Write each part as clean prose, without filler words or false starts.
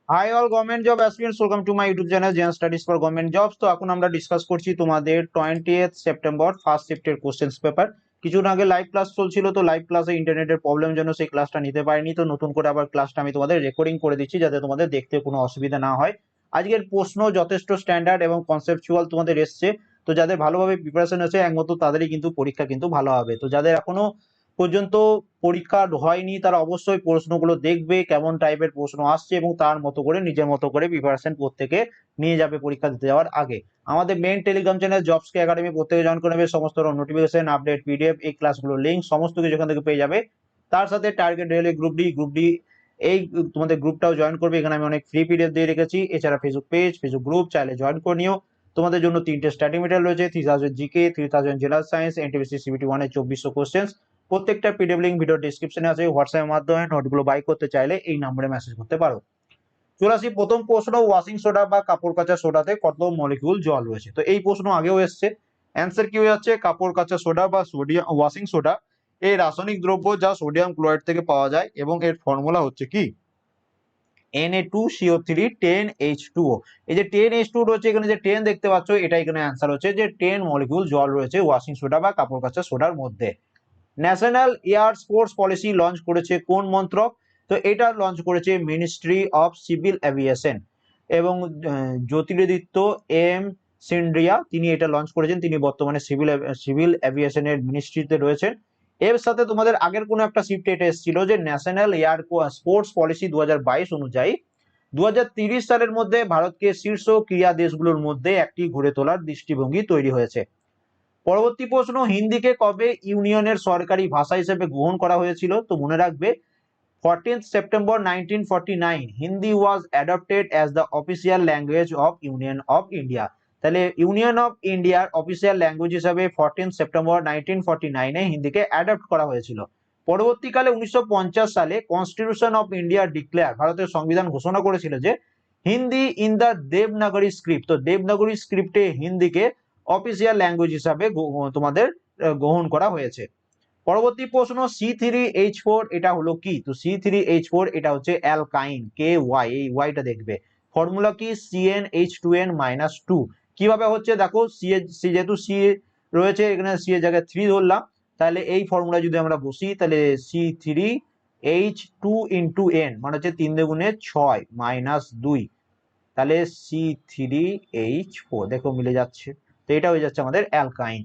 High all government job aspirants, welcome to my YouTube channel Zen studies for government jobs. তো এখন আমরা discuss করছি তোমাদের 20th September first শিফটের questions paper. কিছুদিন আগে লাইভ ক্লাস চলছিল, তো লাইভ ক্লাসে ইন্টারনেটের প্রবলেম জন্য সেই ক্লাসটা নিতে পারিনি। তো নতুন করে আবার ক্লাসটা আমি তোমাদের রেকর্ডিং করে দিচ্ছি যাতে তোমাদের দেখতে কোনো অসুবিধা না হয়। আজকের প্রশ্ন যথেষ্ট স্ট্যান্ডার্ড এবং কনসেপচুয়াল তোমাদের এসছে। তো যাদের ভালোভাবে প্রিপারেশন আছে একমাত্র তাদেরই কিন্তু পরীক্ষা কিন্তু ভালো হবে। তো যাদের এখনো পর্যন্ত পরীক্ষা হয়নি তারা অবশ্যই প্রশ্নগুলো দেখবে, কেমন টাইপের প্রশ্ন আসছে, এবং তার মতো করে নিজের মতো করে প্রিপারেশন প্রত্যেকে নিয়ে যাবে পরীক্ষা দিতে যাওয়ার আগে। আমাদের মেইন টেলিগ্রাম চ্যানেল জবস কে একাডেমি প্রত্যেকে জয়েন করে নেবে। সমস্ত নোটিফিকেশন, আপডেট, পিডিএফ, এই ক্লাসগুলোর লিঙ্ক সমস্ত কিছু এখান থেকে পেয়ে যাবে। তার সাথে টার্গেট রেলে গ্রুপ ডি এই তোমাদের গ্রুপটাও জয়েন করবে। এখানে আমি অনেক ফ্রি পিডিএফ দিয়ে রেখেছি। এছাড়া ফেসবুক পেজ, ফেসবুক গ্রুপ চাইলে জয়েন করে নিও। তোমাদের জন্য 3টে স্টাডি মেটেরিয়াল রয়েছে: 3000 GK, 3000 general science, NTPC CBT 1 এর 2400 কোশ্চেন্স। প্রত্যেকটা পিডিএফ লিংক ভিডিও ডেসক্রিপশনে আছে। হোয়াটসঅ্যাপের মাধ্যমে নোটগুলো বাই করতে চাইলে এই নম্বরে মেসেজ করতে পারো। চলে আসি প্রথম প্রশ্ন, ওয়াশিং সোডা বা কাপড় কাচা সোডাতে কত মলিকিউল জল রয়েছে? তো এই প্রশ্ন আগেও এসছে। অ্যান্সার কি হয়ে যাচ্ছে? কাপড় কাচা সোডা বা সোডিয়াম ওয়াশিং সোডা এই রাসায়নিক দ্রব্য যা সোডিয়াম ক্লোরাইড থেকে পাওয়া যায়, এবং এর ফর্মুলা হচ্ছে কি Na2CO3 10H2O। এই যে 10H2 রয়েছে এখানে, যে 10 দেখতে পাচ্ছ, এটা এখানে অ্যান্সার হচ্ছে যে 10 মলিকিউল জল রয়েছে ওয়াশিং সোডা বা কাপড় কাচা সোডার মধ্যে। National air sports policy launch করেছে কোন মন্ত্রক? তো এটা লঞ্চ করেছে মিনিস্ট্রি অফ সিভিল এভিয়েশন, এবং জ্যোতিরাদিত্য এম সিন্ড্রিয়া তিনি এটা লঞ্চ করেছেন। তিনি বর্তমানে সিভিল এভিয়েশনের মিনিস্ট্রিতে রয়েছেন। এর সাথে তোমাদের আগের কোনো একটা শিফটে এটা এসেছিল যে ন্যাশনাল এয়ার স্পোর্টস পলিসি 2022 অনুযায়ী 2030 সালের মধ্যে ভারতকে শীর্ষ ক্রীড়া দেশগুলোর মধ্যে একটি গড়ে তোলার দৃষ্টিভঙ্গি তৈরি হয়েছে। পরবর্তী প্রশ্ন, হিন্দিকে কবে ইউনিয়নের সরকারি ভাষা হিসেবে গ্রহণ করা হয়েছিল? তো মনে রাখবে 14th September 1949 Hindi was adopted as the official language of union of India. তাহলে ইউনিয়ন অফ ইন্ডিয়ার অফিসিয়াল ল্যাঙ্গুয়েজ হিসাবে 14th September 1949 হিন্দিকে অ্যাডপ্ট করা হয়েছিল। পরবর্তীকালে 1950 সালে কনস্টিটিউশন অফ ইন্ডিয়া ডিক্লেয়ার, ভারতের সংবিধান ঘোষণা করেছিল যে Hindi in the Devanagari script. তো দেবনাগরী স্ক্রিপ্টে হিন্দিকে অফিসিয়াল ল্যাঙ্গুয়েজ হিসাবে তোমাদের গ্রহণ করা হয়েছে। পরবর্তী প্রশ্ন, C3H4 এটা হলো কি? তো C3H4 এটা হচ্ছে অ্যালকাইন, কে ওয়াই, এই ওয়াইটা দেখবে। ফর্মুলা কি? CnH2n-2। কিভাবে হচ্ছে দেখো, সি যেহেতু সি রয়েছে এখানে, সি এর জায়গায় 3 ধরলাম, তাহলে এই ফর্মুলা যদি আমরা বসি তাহলে C3H2 × n মানে হচ্ছে 3 দুগুণে 6 -2, তাহলে C3H4 দেখো মিলে যাচ্ছে। তো এটা হয়ে যাচ্ছে আমাদের অ্যালকাইন।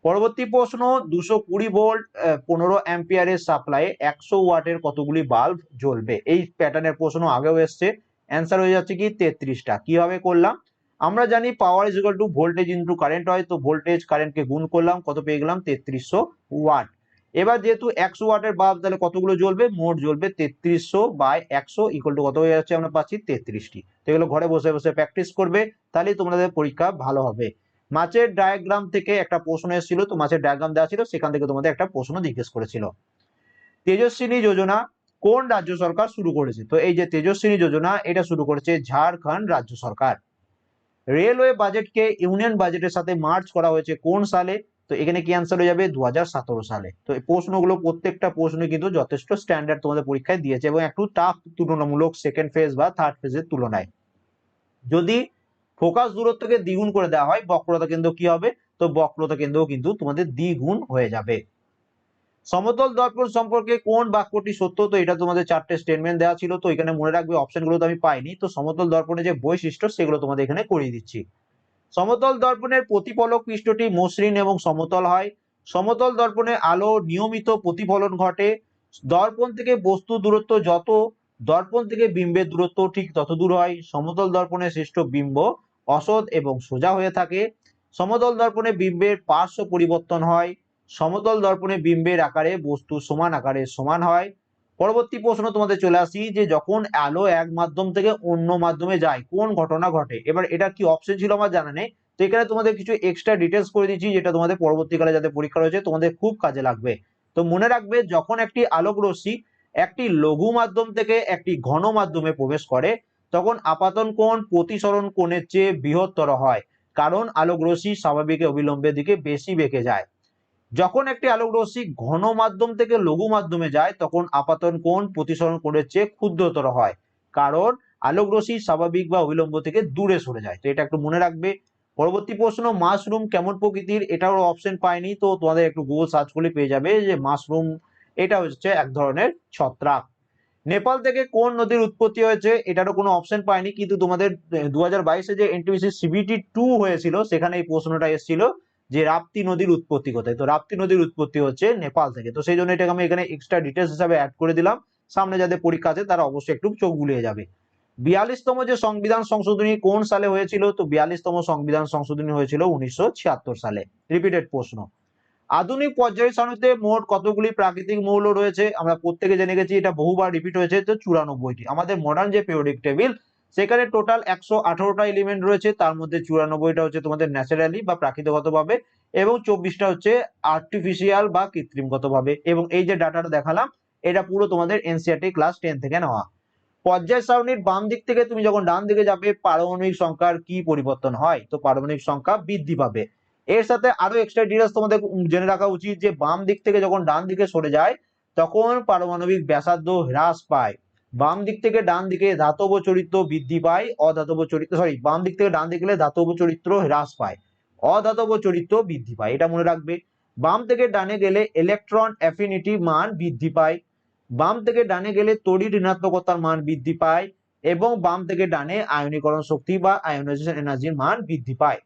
পরবর্তী প্রশ্ন, 220 ভোল্ট 15 অ্যাম্পিয়ারের সাপ্লাই 100 ওয়াটের কতগুলি বাল্ব জ্বলবে? এই প্যাটার্নের প্রশ্ন আগেও এসছে। অ্যান্সার হয়ে যাচ্ছে কি 33টা। কিভাবে করলাম? আমরা জানি power is equal to voltage into current হয়। তো ভোল্টেজ কারেন্টকে গুণ করলাম, কত পেয়ে গেলাম? 3300 ওয়াট। এবার যেহেতু 100 ওয়াটের বাল্ব, তাহলে কতগুলো জ্বলবে? মোট জ্বলবে 3300 বাই 100 ইকুয়াল টু কত হয়ে যাচ্ছে? আমরা পাচ্ছি 33টি। তো এগুলো ঘরে বসে বসে প্র্যাকটিস করবে, তাহলেই তোমাদের পরীক্ষা ভালো হবে। মাছের ডায়াগ্রাম থেকে একটা প্রশ্ন এসেছিল, তো মাছের ডায়াগ্রাম দেওয়া ছিল, সেখান থেকে তোমাদের একটা প্রশ্ন জিজ্ঞেস করেছিল। তেজস্বিনী যোজনা কোন রাজ্য সরকার শুরু করেছে? তো এই যে তেজস্বিনী যোজনা, এটা শুরু করেছে ঝাড়খণ্ড রাজ্য সরকার। রেলওয়ে বাজেটকে ইউনিয়ন বাজেটের সাথে মার্চ করা হয়েছে কোন সালে? তো এখানে কি অ্যান্সার হয়ে যাবে? 2017 সালে। তো এই প্রশ্নগুলো প্রত্যেকটা প্রশ্ন কিন্তু যথেষ্ট স্ট্যান্ডার্ড তোমাদের পরীক্ষায় দিয়েছে, এবং একটু টাফ তুলনামূলক সেকেন্ড ফেজ বা থার্ড ফেজের তুলনায়। যদি ফোকাস দূরত্বকে দ্বিগুণ করে দেওয়া হয় বক্রতা কেন্দ্র কি হবে? তো বক্রতা কেন্দ্র কিন্তু তোমাদের দ্বিগুণ হয়ে যাবে। সমতল দর্পণ সম্পর্কে কোন বাক্যটি সত্য? তো এটা তোমাদের 4টে স্টেটমেন্ট দেওয়া ছিল, তো এখানে মনে রাখবে অপশনগুলো তো আমি পাইনি, তো সমতল দর্পণের যে বৈশিষ্ট্য সেগুলো তোমাদের এখানে করিয়ে দিচ্ছি। সমতল দর্পণের প্রতিফলক পৃষ্ঠটি মসৃণ এবং সমতল হয়। সমতল দর্পণে আলো নিয়মিত প্রতিফলন ঘটে। দর্পণ থেকে বস্তু দূরত্ব যত, দর্পণ থেকে বিম্বের দূরত্ব ঠিক তত দূর হয়। সমতল দর্পণে সৃষ্ট বিম্ব অসৎ এবং সোজা হয়ে থাকে। সমতল দর্পণে বিম্বের পার্শ্ব পরিবর্তন হয়। সমতল দর্পণে বিম্বের আকারে বস্তু সমান আকারে সমান হয়। পরবর্তী প্রশ্ন তোমাদের চলে আসি, যে যখন আলো এক মাধ্যম থেকে অন্য মাধ্যমে যায় কোন ঘটনা ঘটে? এবার এটা কি অপশন ছিল আমার জানা নেই, তো এখানে তোমাদের কিছু এক্সট্রা ডিটেলস করে দিচ্ছি, যেটা তোমাদের পরবর্তীকালে যাদের পরীক্ষা রয়েছে তোমাদের খুব কাজে লাগবে। তো মনে রাখবে, যখন একটি আলোক রশ্মি একটি লঘু মাধ্যম থেকে একটি ঘন মাধ্যমে প্রবেশ করে, তখন আপাতন কোণ প্রতিসরণ কোণের চেয়ে বৃহত্তর হয়, কারণ আলোক রশ্মি স্বাভাবিক অবিলম্বের দিকে বেশি বেঁকে যায়। যখন একটি আলোক রশ্মি ঘন মাধ্যম থেকে লঘু মাধ্যমে যায়, তখন আপাতন কোণ প্রতিসরণ কোণের চেয়ে ক্ষুদ্রতর হয়, কারণ আলোক রশ্মি স্বাভাবিক বা অবিলম্ব থেকে দূরে সরে যায়। তো এটা একটু মনে রাখবে। পরবর্তী প্রশ্ন, মাশরুম কেমন প্রকৃতির? এটাও অপশন পাইনি, তো তোমাদের একটু গুগল সার্চ করলে পেয়ে যাবে যে মাশরুম এটা হচ্ছে এক ধরনের ছত্রাক। নেপাল থেকে কোন নদীর উৎপত্তি হয়েছে? এটারও কোনো অপশন পাইনি, কিন্তু তোমাদের 2022-এ যে এনটিপিসি সিবিটি 2 হয়েছিল সেখানে এই প্রশ্নটা এসেছিল যে রাপ্তি নদীর উৎপত্তি কোথায়। তো রাপ্তি নদীর উৎপত্তি হচ্ছে নেপাল থেকে। তো সেই জন্য এটাকে আমি এখানে এক্সট্রা ডিটেলস হিসাবে অ্যাড করে দিলাম, সামনে যাদের পরীক্ষা আছে তারা অবশ্যই একটু চোখ বুলিয়ে যাবে। 42তম যে সংবিধান সংশোধনী কোন সালে হয়েছিল? তো 42তম সংবিধান সংশোধনী হয়েছিল 1976 সালে। রিপিটেড প্রশ্ন। আধুনিক পর্যায় সারণীতে মোট কতগুলি প্রাকৃতিক মৌল রয়েছে? আমরা প্রত্যেকে জেনে গেছি, এটা বহুবার রিপিট হয়েছে, তো 94টি। আমাদের মডার্ন যে পিরিয়ডিক টেবিল সেখানে টোটাল 118টা এলিমেন্ট রয়েছে, তার মধ্যে 94টা হচ্ছে তোমাদের ন্যাচারালি বা প্রাকৃতিকগতভাবে এবং 24টা হচ্ছে আর্টিফিশিয়াল বা কৃত্রিমগতভাবে। এবং এই যে ডাটাটা দেখালাম এটা পুরো তোমাদের এনসিইআরটি ক্লাস 10 থেকে নেওয়া। পর্যায় সারণীর বাম দিক থেকে তুমি যখন ডান দিকে যাবে পারমাণবিক সংখ্যার কি পরিবর্তন হয়? তো পারমাণবিক সংখ্যা বৃদ্ধি পাবে। এর সাথে আরো এক্সট্রা ডিটেইলস তোমাদের জেনে রাখা উচিত যে বাম দিক থেকে যখন ডান দিকে সরে যায় তখন পারমাণবিক ব্যাসার্ধ হ্রাস পায়। বাম দিক থেকে ডান দিকে ধাতব চরিত্র বৃদ্ধি পায়, অধাতব চরিত্র বাম দিক থেকে ডান দিকে গেলে ধাতব চরিত্র হ্রাস পায়, অধাতব চরিত্র বৃদ্ধি পায়, এটা মনে রাখবে। বাম থেকে ডানে গেলে ইলেকট্রন অ্যাফিনিটি মান বৃদ্ধি পায়, বাম থেকে ডানে গেলে তড়িৎ ঋণাত্মকতার মান বৃদ্ধি পায় এবং বাম থেকে ডানে আয়নীকরণ শক্তি বা আয়োনাইজেশন এনার্জির মান বৃদ্ধি পায়।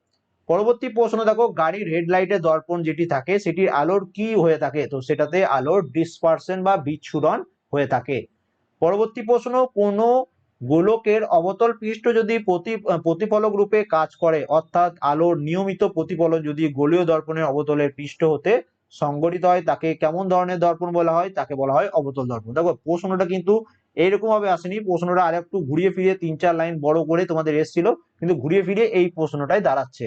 পরবর্তী প্রশ্ন দেখো, গাড়ির হেডলাইটের দর্পণ যেটি থাকে সেটির আলোর কি হয়ে থাকে? তো সেটাতে আলোর ডিসপারশন বা বিচ্ছুরণ হয়ে থাকে। পরবর্তী প্রশ্ন, কোন গোলকের অবতল পৃষ্ঠ যদি প্রতিফলক রূপে কাজ করে, অর্থাৎ আলোর নিয়মিত প্রতিফলন যদি গোলীয় দর্পণের অবতলের পৃষ্ঠ হতে সংগঠিত হয় তাকে কেমন ধরনের দর্পণ বলা হয়? তাকে বলা হয় অবতল দর্পণ। দেখো প্রশ্নটা কিন্তু এইরকম ভাবে আসেনি, প্রশ্নটা আর একটু ঘুরিয়ে ফিরিয়ে 3-4 লাইন বড় করে তোমাদের এসেছিল, কিন্তু ঘুরিয়ে ফিরিয়ে এই প্রশ্নটাই দাঁড়াচ্ছে।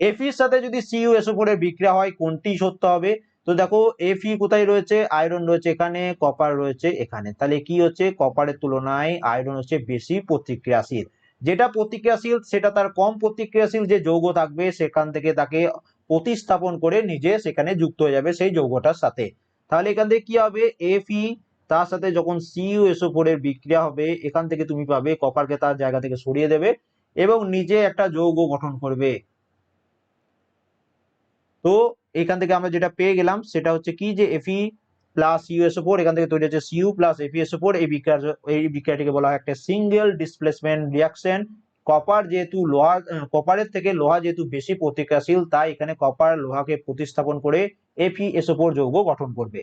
এফির সাথে যদি CuSO4 এর বিক্রিয়া হয় কোনটি সত্য হবে? তো দেখো Fe কোথায় রয়েছে? আয়রন রয়েছে এখানে, কপার রয়েছে এখানে, তাহলে কি হচ্ছে কপারের তুলনায় আয়রন হচ্ছে বেশি প্রতিক্রিয়াশীল। যেটা প্রতিক্রিয়াশীল সেটা তার কম প্রতিক্রিয়াশীল যে যৌগ থাকবে সেখান থেকে তাকে প্রতিস্থাপন করে নিজে সেখানে যুক্ত হয়ে যাবে সেই যৌগটার সাথে। তাহলে এখান থেকে কি হবে? Fe তার সাথে যখন CuSO4 এর বিক্রিয়া হবে এখান থেকে তুমি পাবে কপারকে তার জায়গা থেকে সরিয়ে দেবে এবং নিজে একটা যৌগ গঠন করবে। তো এখান থেকে আমরা যেটা পেয়ে গেলাম সেটা হচ্ছে কি যে Fe প্লাস CuSO4 এখান থেকে তৈরি হচ্ছে Cu প্লাস FeSO4। এই বিক্রিয়াটিকে বলা হয় একটা সিঙ্গেল ডিসপ্লেসমেন্ট রিঅ্যাকশন। কপার যেহেতু লোহা, কপারের থেকে লোহা যেহেতু বেশি প্রতিক্রিয়াশীল তাই এখানে কপার লোহাকে প্রতিস্থাপন করে FeSO4 যৌগ গঠন করবে।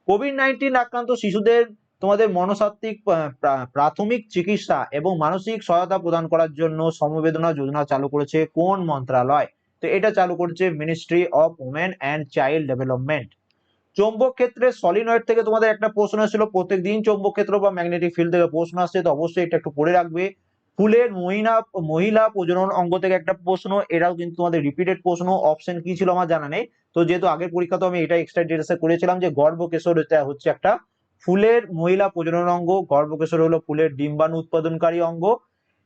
কোভিড-19 আক্রান্ত শিশুদের তোমাদের মনস্তাত্ত্বিক প্রাথমিক চিকিৎসা এবং মানসিক সহায়তা প্রদান করার জন্য সমবেদনা যোজনা চালু করেছে কোন মন্ত্রণালয়? তো এটা চালু করেছে ministry of women and child development. চৌম্বক ক্ষেত্রে সলিনয়েড থেকে তোমাদের একটা প্রশ্ন ছিল, প্রত্যেকদিন চৌম্বক ক্ষেত্র বা ম্যাগনেটিক ফিল্ড থেকে প্রশ্ন আসছে, তো অবশ্যই এটা একটু পড়ে রাখবে। ফুলের মহিলা প্রজনন অঙ্গ থেকে একটা প্রশ্ন, এটাও কিন্তু তোমাদের রিপিটেড প্রশ্ন। অপশন কি ছিল আমার জানা নেই, তো যেহেতু আগের পরীক্ষা তো আমি এটা এক্সট্রা ডিটেলসে করেছিলাম যে গর্ভকেশর হচ্ছে একটা ফুলের মহিলা প্রজনন অঙ্গ। গর্ভকেশর হলো ফুলের ডিম্বাণু উৎপাদনকারী অঙ্গ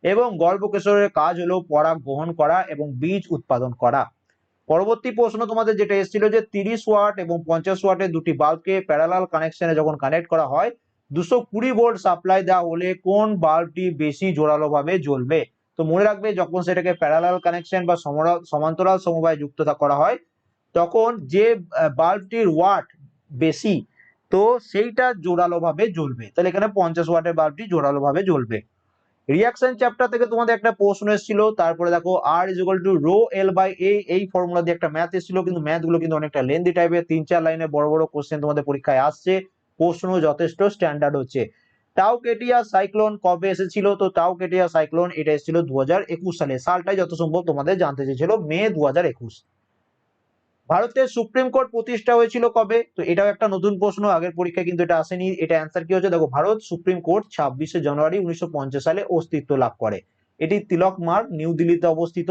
এবং গর্ভকেশরের কাজ হলো পরাগ গ্রহণ করা এবং বীজ উৎপাদন করা। পরবর্তী প্রশ্ন তোমাদের যেটা এসেছিল যে 30 ওয়াট এবং 50 ওয়াটের দুটি বাল্বকে প্যারালাল কানেকশনে যখন কানেক্ট করা হয় 220 ভোল্ট সাপ্লাই দেওয়া হলে কোন বাল্বটি বেশি জোরালো ভাবে জ্বলবে? তো মনে রাখবে যখন সেটাকে প্যারালাল কানেকশন বা সমান্তরাল সমবায়ে যুক্ত করা হয় তখন যে বাল্বটির ওয়াট বেশি তো সেইটা জোরালো ভাবে জ্বলবে। তাহলে এখানে 50 ওয়াটের বাল্বটি জোরালো ভাবে জ্বলবে। রিঅ্যাকশন চ্যাপ্টার থেকে তোমাদের একটা প্রশ্ন এসেছিল, তারপরে দেখো R = ρL/A এই ফর্মুলা দিয়ে একটা ম্যাথ এসেছিল, কিন্তু ম্যাথ গুলো কিন্তু অনেকটা লেন্দি টাইপের, 3-4 লাইনের বড় বড় কোশ্চেন তোমাদের পরীক্ষায় আসছে। প্রশ্ন যথেষ্ট স্ট্যান্ডার্ড হচ্ছে। টাউ কেটিয়া সাইক্লোন কবে এসেছিল? তো টাউ কেটিয়া সাইক্লোন এটা এসেছিল 2021 সালে, সালটাই যত সম্ভব তোমাদের জানতে চেয়েছিল, মে 2021। ভারতের সুপ্রিম কোর্ট প্রতিষ্ঠা হয়েছিল কবে? তো এটাও একটা নতুন প্রশ্ন, আগের পরীক্ষায় কিন্তু এটা আসেনি। এটা অ্যান্সার কি হচ্ছে দেখো, ভারত সুপ্রিম কোর্ট 26শে জানুয়ারি 1950 সালে অস্তিত্ব লাভ করে। এটি তিলক মার্গ নিউ দিল্লিতে অবস্থিত।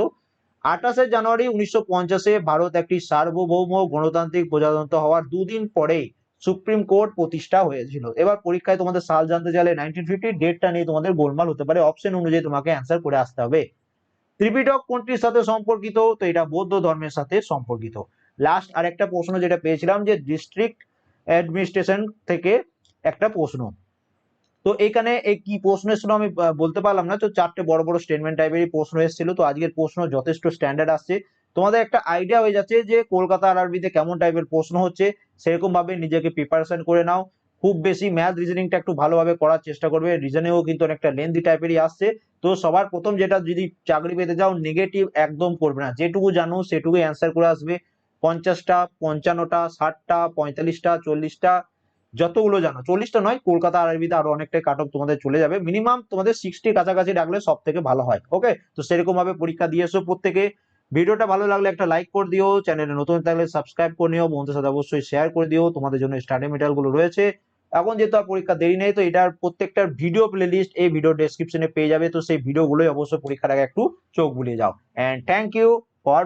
28শে জানুয়ারি 1950-এ ভারত একটি সার্বভৌম গণতান্ত্রিক প্রজাতন্ত্র হওয়ার দুদিন পরেই সুপ্রিম কোর্ট প্রতিষ্ঠা হয়েছিল। এবার পরীক্ষায় তোমাদের সাল জানতে চাইলে 1950 ডেটটা নিয়ে তোমাদের গোলমাল হতে পারে, অপশন অনুযায়ী তোমাকে অ্যান্সার করে আসতে হবে। ত্রিপিটক কোনটির সাথে সম্পর্কিত? তো এটা বৌদ্ধ ধর্মের সাথে সম্পর্কিত। লাস্ট আরেকটা প্রশ্ন যেটা পেয়েছিলাম যে ডিস্ট্রিক্ট অ্যাডমিনিস্ট্রেশন থেকে একটা প্রশ্ন, তো এখানে এই কি প্রশ্ন এসেছিল আমি বলতে পারলাম না, তো 4টে বড় বড় স্টেটমেন্ট টাইপেরই প্রশ্ন এসেছিল। তো আজকের প্রশ্ন যথেষ্ট স্ট্যান্ডার্ড আসছে, তোমাদের একটা আইডিয়া হয়ে যাচ্ছে যে কলকাতা আরআরবিতে কেমন টাইপের প্রশ্ন হচ্ছে, সেরকম ভাবে নিজেকে প্রিপারেশন করে নাও। খুব বেশি ম্যাথ রিজনিংটা একটু ভালোভাবে করার চেষ্টা করবে, রিজনেও কিন্তু অনেকটা লেন্দি টাইপেরই আসছে। তো সবার প্রথম যেটা, যদি চাকরি পেতে যাও নেগেটিভ একদম করবে না, যেটুকু জানো সেটুকু অ্যান্সার করে আসবে। 50টা, 55টা, 60টা, 45টা, 40টা, যতগুলো জানো, 40টা নয়, কলকাতা আরআরবিতে আরো অনেকটাই কাট অফ তোমাদের চলে যাবে, মিনিমাম তোমাদের 60 কাছাকাছি রাখলে সব থেকে ভালো হয়। ওকে, তো সেরকম ভাবে পরীক্ষা দিয়ে এসো প্রত্যেকে। ভিডিওটা ভালো লাগলে একটা লাইক করে দিও, চ্যানেলে নতুন থাকলে সাবস্ক্রাইব করে নিও, বন্ধুদের সাথে অবশ্যই শেয়ার করে দিও। তোমাদের জন্য স্টাডি মেটেরিয়াল গুলো রয়েছে, এখন যেহেতু আর পরীক্ষা দেরি নেই, তো এটার প্রত্যেকটার ভিডিও প্লে লিস্ট এই ভিডিও ডেসক্রিপশনে পেয়ে যাবে, তো সেই ভিডিও গুলোই অবশ্যই পরীক্ষার আগে একটু চোখ বুলিয়ে যাও। And thank you for